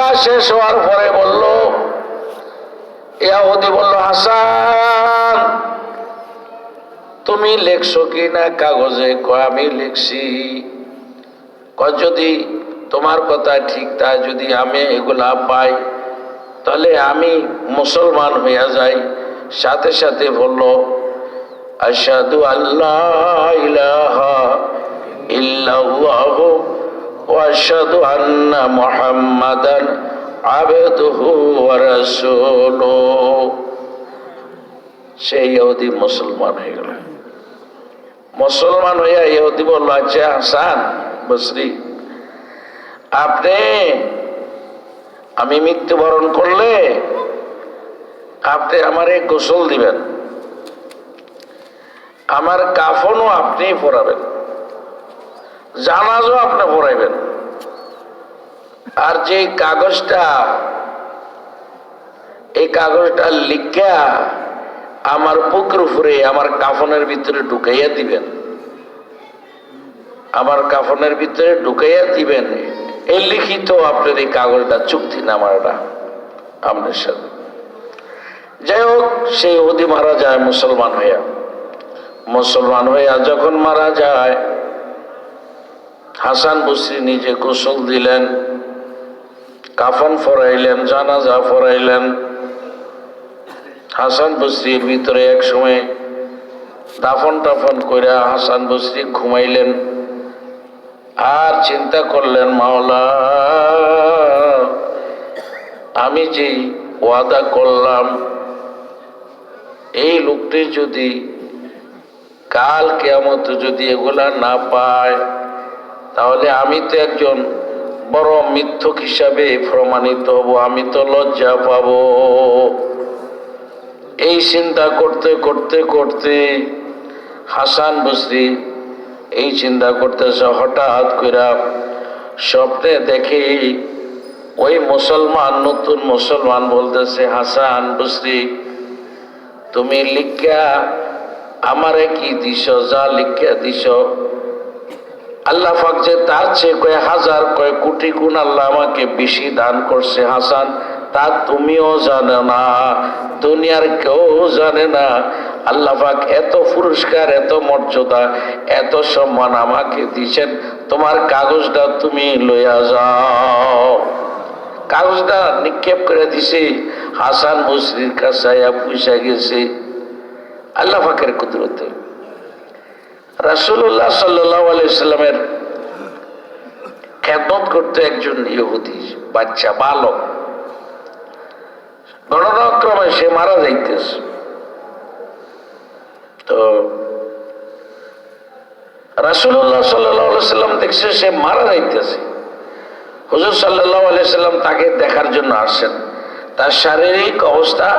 লেখা শেষ হওয়ার পরে বলল, ইহুদি বলল, হাসান তুমি লেখছো কি না কাগজে? কয় আমি লিখছি। কয় যদি তোমার কথা ঠিক তা যদি আমি এগুলা পাই তাহলে আমি মুসলমান হইয়া যাই। সাথে সাথে বলল, আশহাদু আল্লা ইলাহা ইল্লাল্লাহু ওয়া আশহাদু আন্না মুহাম্মাদান আবদুহু ওয়া রাসূলুহু। সেই ইহুদি মুসলমান হয়ে গেল। মুসলমান হইয়া ইহুদি বলল, আচ্ছা হাসান বসরি, আপনি আমি মৃত্যুবরণ করলে আপনি আমারে গোসল দিবেন, আমার কাফনও আপনি পরাবেন, জানাজও আপনি পড়াইবেন, আর যে কাগজটা এই কাগজটা লিখা আমার বুকের উপরে আমার কাফনের ভিতরে ঢুকাইয়া দিবেন, আমার কাফনের ভিতরে ঢুকাইয়া দিবেন। এই লিখিত আপনার এই কাগজটা চুক্তিনামাটা আপনার সাথে। যাই হোক, সেই ইহুদি মারা যায় মুসলমান হইয়া। মুসলমান হইয়া যখন মারা যায়, হাসান বসরি নিজে গোসল দিলেন, কাফন পরাইলেন, জানাজা পরাইলেন। হাসান বসরির ভিতরে এক সময় দাফন টাফন কইরা হাসান বসরি ঘুমাইলেন। আর চিন্তা করলেন, মাওলা আমি যে ওয়াদা করলাম, এই লোকটি যদি কাল কিয়ামত যদি এগুলা না পায় তাহলে আমি তো একজন বড় মিথ্যক হিসাবে প্রমাণিত হব, আমি তো লজ্জা পাব। এই চিন্তা করতে করতে করতে হাসান বসরি এই চিন্তা করতেছে, হঠাৎ কইরা স্বপ্নে দেখি ওই মুসলমান, নতুন মুসলমান বলতেছে, হাসান বসরি তুমি লিখা আমারে কি দিছ, যা লিখা দিছ আল্লাহ পাক যে তার চেয়ে কয় হাজার কয় কোটি গুণ আল্লাহ আমাকে বেশি দান করছে হাসান, তা তুমিও জানো না, দুনিয়ার কেউ জানে না। আল্লাহ পাক এত পুরস্কার, এত মর্যাদা, এত সম্মান আমাকে দিয়েছেন, তোমার কাগজটা তুমি লইয়া যাও। কাগজটা নিক্ষেপ করে দিছে, হাসান বসরির কাছে পয়সা গেছে। আল্লাহ পাকের কুদরতে রাসূলুল্লাহ সাল্লাল্লাহু আলাইহি সাল্লামের খেদমত করতে একজন ইহুদি বাচ্চা বালক, ঘটনাক্রমে সে মারা যাইতেছে। তো রাসূলুল্লাহ সাল্লাল্লাহু আলাইহি সাল্লাম দেখছে সে মারা যাইতেছে। হুজুর সাল্লাল্লাহু আলাইহি সাল্লাম তাকে দেখার জন্য আসেন, তার শারীরিক অবস্থা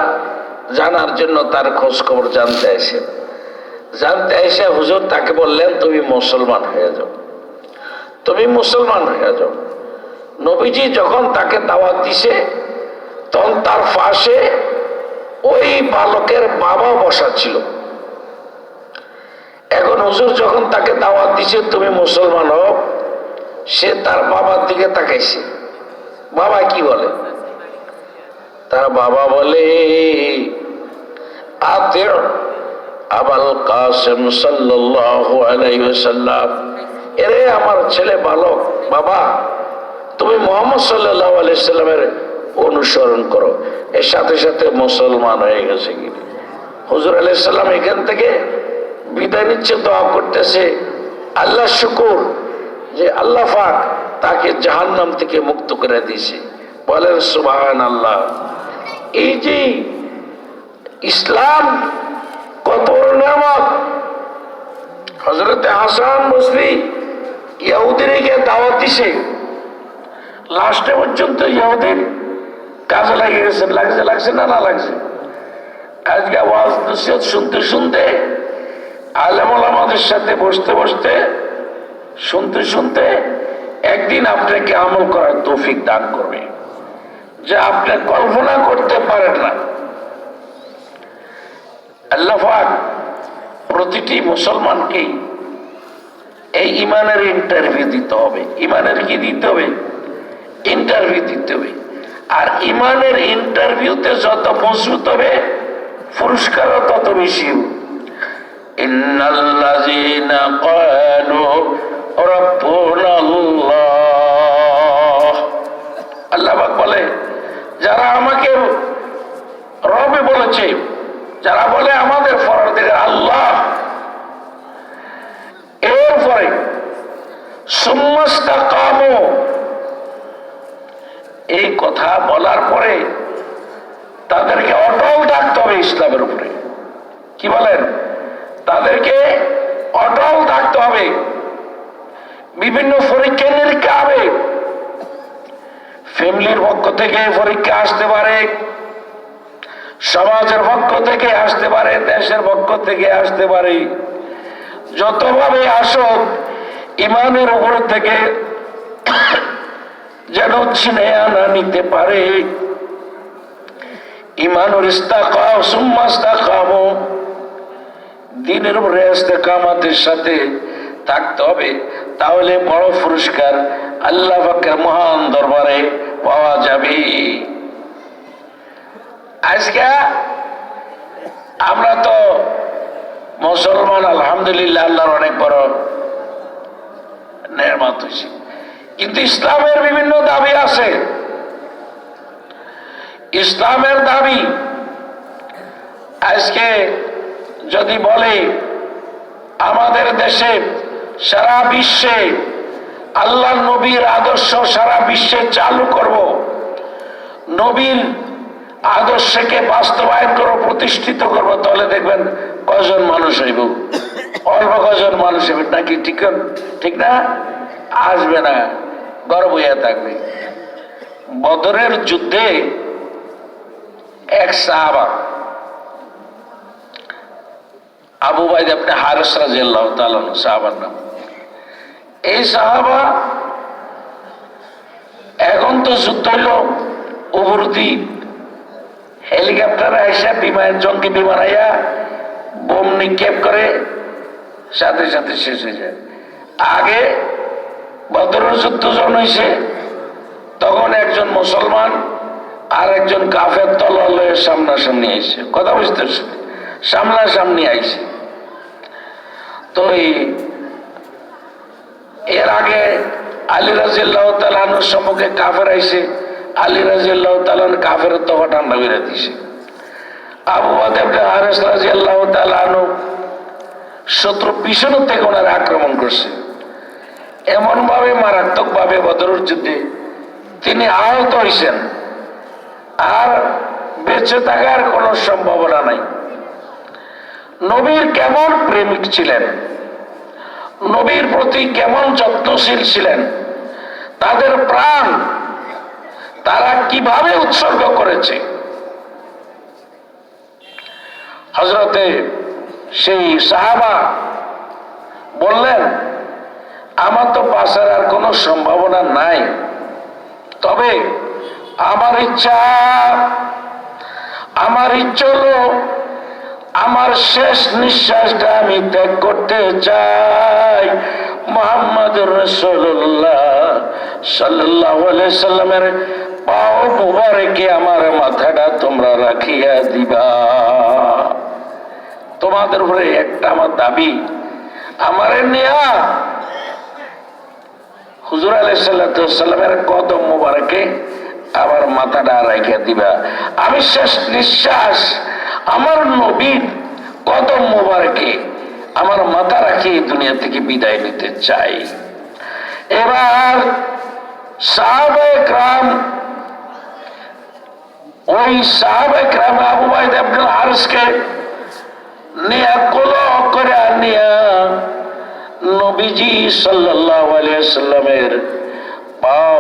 জানার জন্য, তার খোঁজ খবর জানতে আসেন। জানতে এসে হুজুর তাকে বললেন, তুমি মুসলমান হয়ে যাও, তুমি মুসলমান হয়ে যাও। নবীজি যখন তাকে দাওয়াত দিছে তখন তার পাশে ওই বালকের বাবা বসা ছিল। এখন হুজুর যখন তাকে দাওয়াত দিছে তুমি মুসলমান হও, সে তার বাবার দিকে তাকাইছে। বাবা কি বলে? তার বাবা বলে, আতির আবুল কাসিম সাল্লাল্লাহু আলাইহি ওয়াসাল্লাম, এরে আমার ছেলে বালক, বাবা তুমি মুহাম্মদ সাল্লাল্লাহু আলাইহি সাল্লামের অনুসরণ করো। এর সাথে সাথে মুসলমান হয়ে গেছে। কি হুজুর আলাইহিস সালাম এখান থেকে বিদায় নিচ্ছে, দোয়া করতেছে, আল্লাহ শুকর যে আল্লাহ পাক তাকে জাহান্নাম থেকে মুক্ত করে দিয়েছে। বলেন সুবহানাল্লাহ। এই যে ইসলাম কত বড় নিয়ামত! হযরত হাসান বসরি ইহুদিকে দাওয়াত দিছে, লাস্টে পর্যন্ত ইহুদির কাজে লাগে গেছে। লাগছে না লাগছে। আজকে আওয়াজ নসিহত শুনতে শুনতে, আলেম ওলামাদের সাথে বসতে বসতে, শুনতে শুনতে একদিন আপনাকে আমল করার তৌফিক দান করবে যে আপনি কল্পনা করতে পারেন না। আল্লাহ পাক প্রতিটি মুসলমানকে এই ইমানের ইন্টারভিউ দিতে হবে। ইমানের কি দিতে হবে? ইন্টারভিউ দিতে হবে। আর ইমানের ইন্টারভিউতে যত মজবুত হবে পুরস্কারও তত বেশি। ইন্নাল্লাযীনা ক্বালু রাব্বুনাল্লাহ, আল্লাহ পাক বলে যারা আমাকে রবে বলেছে, যারা বলে আমাদের পরওয়ারদিগার আল্লাহ, এরপরে সুম্মাস্তাকামু, এই কথা বলার পরে তাদেরকে অটল থাকতে হবে ইসলামের উপরে। কি বলেন? তাদেরকে অটল থাকতে হবে। বিভিন্ন পরীক্ষা নিরীক্ষা হবে, ফ্যামিলির পক্ষ থেকে পরীক্ষা আসতে পারে, সমাজের পক্ষ থেকে আসতে পারে, দেশের পক্ষ থেকে আসতে পারে। যতভাবে আসুক ইমানের উপর থেকে যেন ছিনে আনা নিতে পারে। ইমানুল ইস্তাকাম সুম্মা ইস্তাকামু, দ্বীনের উপরে ইস্তেকামাতের সাথে থাকতে হবে, তাহলে বড় পুরস্কার আল্লাহ পাকের মহান দরবারে পাওয়া যাবে। আজকে আমরা তো মুসলমান, আলহামদুলিল্লাহ, আল্লাহর অনেক বড় নেয়ামত হয়েছে, কিন্তু ইসলামের বিভিন্ন দাবি আছে। ইসলামের দাবি আজকে যদি বলে আমাদের দেশে সারা বিশ্বে আল্লাহ নবীর আদর্শ সারা বিশ্বে চালু করব, নবীর আদর্শকে বাস্তবায়ন করব, প্রতিষ্ঠিত করব, তাহলে দেখবেন কজন মানুষ হইব? অল্প কজন মানুষ হইবে নাকি? ঠিক না? আসবে না, গর্ব হইয়া থাকবে। বদরের যুদ্ধে এক সাহাবা আবু বাইদ ইবনে হারিস রাদিয়াল্লাহু তাআলা সাহাবার নাম। এই সাহাবা এখন তো যুদ্ধ হইল, উপরদি হেলিকপ্টার আইসা বিমান, জঙ্গি বিমান আইয়া বোম নিক্ষেপ করে, সাথে সাথে শেষ হয়ে যায়। আগে বদরের যুদ্ধ যখন হয়েছে তখন একজন মুসলমান আর একজন কাফের তলোয়ার লয়ে সামনাসামনি আইছে, কথা বুঝতেছে, সামনাসামনি আইছে। তো এর আগে আলী রাদিয়াল্লাহু তাআলা আনহুর সম্মুখে কাফের আইছে, আলী রাদিয়াল্লাহু তাআলা কাফের তফা ঠান্ডা করে দিছে। আবু বাইদা ইবনে হারিস রাদিয়াল্লাহু তাআলা আনহু শত্রু পিছন থেকে ওনার আক্রমণ করছে, এমন ভাবে মারাত্মক ভাবে বদরের যুদ্ধে তিনি আহত হয়েছেন, আর বেঁচে থাকার কোন সম্ভাবনা নাই। নবীর কেমন প্রেমিক ছিলেন, নবীর প্রতি কেমন যত্নশীল ছিলেন, তাদের প্রাণ তারা কিভাবে উৎসর্গ করেছে। হযরতে সেই সাহাবা বললেন, আমার তো বাঁচার আর কোনো সম্ভাবনা নাই, তবে আমার ইচ্ছা হলো আমার শেষ নিঃশ্বাসটা আমি ত্যাগ করতে চাই। মুহাম্মদুর রাসূলুল্লাহ সাল্লাল্লাহু আলাইহি সাল্লামের পাও মুবারকে আমার মাথাটা তোমরা রাখিয়া দিবা। তোমাদের উপরে একটা আমার দাবি, আমারে নিয়া হুজুর আলাইহিস সালামের কদম মুবারকে আমার মাথাটা রাখিয়া দিবা। আমি শেষ নিঃশ্বাস আমার নবীর কদম মুবারকে আমার মাথা রাখি দুনিয়া থেকে বিদায় নিতে চাই। এবার সাহাবায়ে কেরাম, ওই সাহাবায়ে কেরাম আবু বাইদা ইবনে হারিসকে নিয়া কোলে করে নিয়া নবীজি সাল্লাল্লাহু আলাইহি সাল্লামের পাও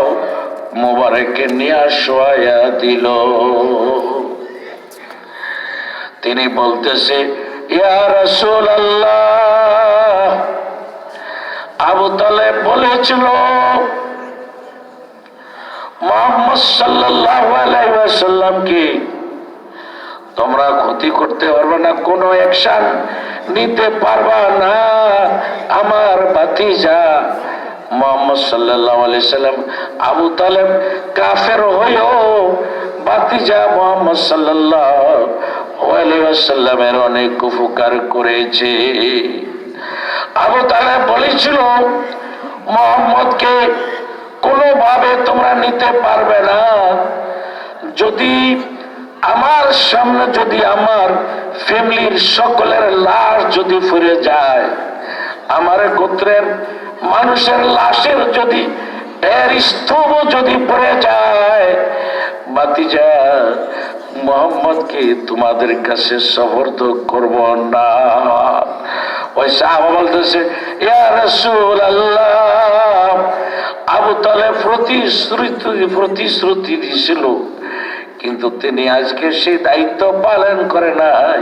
মুবারকে নিয়া শোয়া দিল। তিনি বলতেছে, ইয়া রাসূলুল্লাহ, আবু তালেব বলেছিল মুহাম্মদ সাল্লাল্লাহু আলাইহি ওয়াসাল্লামকে তোমরা ক্ষতি করতে পারবে না, কোনো অ্যাকশন নিতে পারবা না। আমার ভাতিজা মুহাম্মদ সাল্লাল্লাহু আলাইহি সাল্লাম আবু তালেব কাফের হয়েও ভাতিজা মুহাম্মদ সাল্লাল্লাহু আলাইহি ওয়াসাল্লামের অনেক উপকার করেছে। আবু তালেব বলেছিল, মুহাম্মদকে কোনোভাবে তোমরা নিতে পারবে না। যদি আমার সামনে যদি আমার ফ্যামিলির সকলের লাশ যদি ফুরে যায়, আমার গোত্রের মানুষের লাশের যদি এর স্তূপ যদি পড়ে যায়, ভাতিজা মুহাম্মদকে তোমাদের কাছে সুপর্দ করব না। ওই সাহাবা বলতেছে, ইয়া রাসূলুল্লাহ, আবু তালেব প্রতিশ্রুতি দিয়েছিল, কিন্তু তিনি আজকে সেই দায়িত্ব পালন করে নাই।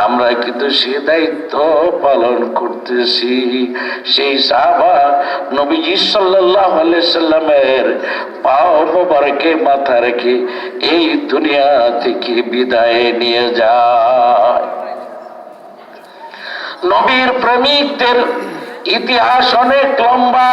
আমরা কিন্তু সেই দায়িত্ব পালন করতেছি। সেই সাহাবা নবীজি সাল্লাল্লাহু আলাইহি সাল্লামের পাও মোবারকে মাথা রেখে এই দুনিয়া থেকে বিদায় নিয়ে যায়। নবীর প্রেমিকদের ইতিহাস অনেক লম্বা।